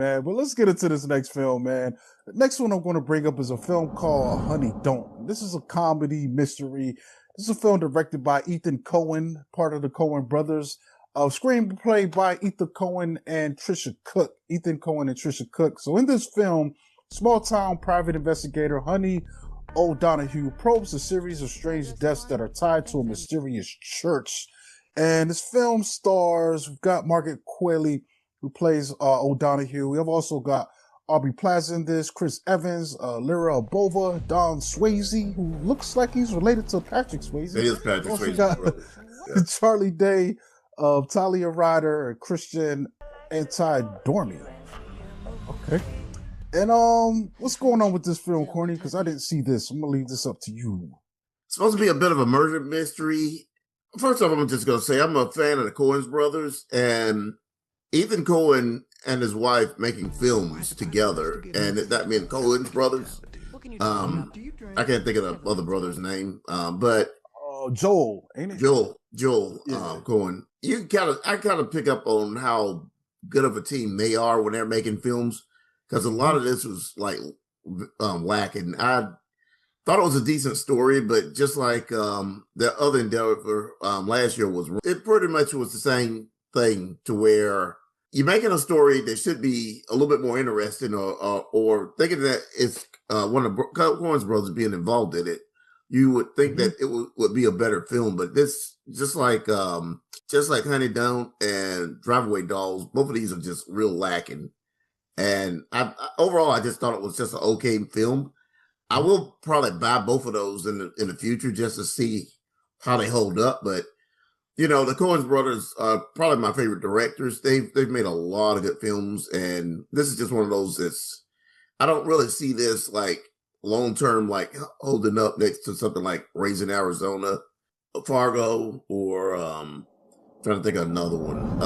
Man, but let's get into this next film, man. The next one I'm going to bring up is a film called Honey Don't. This is a comedy mystery. This is a film directed by Ethan Cohen, part of the Cohen brothers. Screenplay by Ethan Cohen and Trisha Cook. Ethan Cohen and Trisha Cook. So in this film, small town private investigator Honey O'Donoghue probes a series of strange deaths that are tied to a mysterious church. And this film stars, we've got Margaret Qualley, who plays O'Donoghue. We have also got Aubrey Plaza in this, Chris Evans, Lyra Bova, Don Swayze, who looks like he's related to Patrick Swayze. It is Patrick also Swayze. Got Charlie Day, Talia Ryder, and Christian Anti-Dormy. Okay. And what's going on with this film, Corny? Because I didn't see this. I'm gonna leave this up to you. It's supposed to be a bit of a murder mystery. First off, I'm just gonna say I'm a fan of the Coen brothers, and Ethan Cohen and his wife making films together, and that means Coen brothers. I can't think of the other brother's name, but Joel, ain't it? Joel Yeah. Cohen. I kind of pick up on how good of a team they are when they're making films, because a lot of this was like lacking. I thought it was a decent story, but just like the other endeavor last year it pretty much was the same thing, to where you're making a story that should be a little bit more interesting, or thinking that it's one of Coen's brothers being involved in it, you would think that it would be a better film. But this, just like Honey Don't and Drive-Away Dolls, both of these are just real lacking. And overall, I just thought it was just an okay film. I will probably buy both of those in the future just to see how they hold up. But the Coen brothers are probably my favorite directors. They've made a lot of good films, and this is just one of those I don't really see this like long term, like holding up next to something like Raising Arizona, Fargo, or trying to think of another one.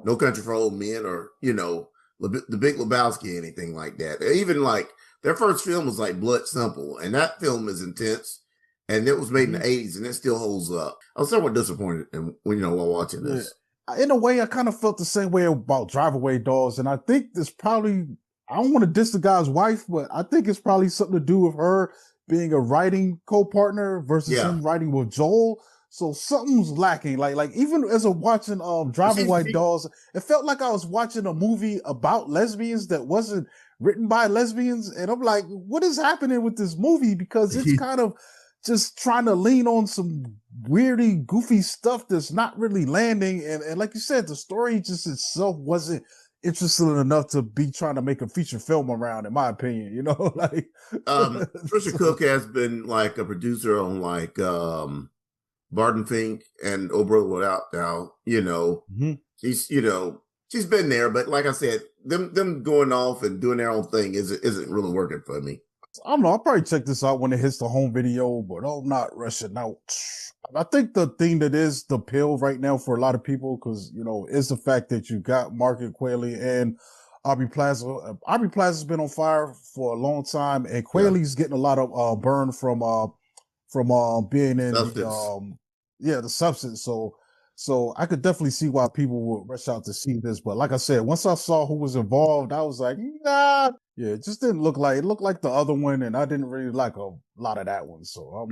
No Country for Old Men, or The Big Lebowski, anything like that. Even like their first film was like Blood Simple, and that film is intense. And it was made in the 80s, and it still holds up. I was somewhat disappointed while watching this. Yeah. In a way, I kind of felt the same way about Drive-Away Dolls, and I think this probably, I don't want to diss the guy's wife, but I think it's probably something to do with her being a writing co-partner versus him writing with Joel. So something's lacking. Like even as I'm watching Drive-Away Dolls, it felt like I was watching a movie about lesbians that wasn't written by lesbians, and I'm like, what is happening with this movie? Because it's kind of just trying to lean on some weirdy, goofy stuff that's not really landing. And like you said, the story just itself wasn't interesting enough to be trying to make a feature film around, in my opinion, like. Trisha Cook has been like a producer on like Barton Fink and Oh Brother Without Now, she's been there, but like I said, them going off and doing their own thing isn't really working for me. I don't know. I'll probably check this out when it hits the home video, but I'm not rushing out. I think the thing that is the pill right now for a lot of people, because, is the fact that you got Margaret Qualley and Aubrey Plaza. Aubrey Plaza's been on fire for a long time, and Qualley's getting a lot of burn from being in the Substance. So I could definitely see why people would rush out to see this. But like I said, once I saw who was involved, I was like, nah. Yeah, it just didn't look like it. Looked like the other one, and I didn't really like a lot of that one. So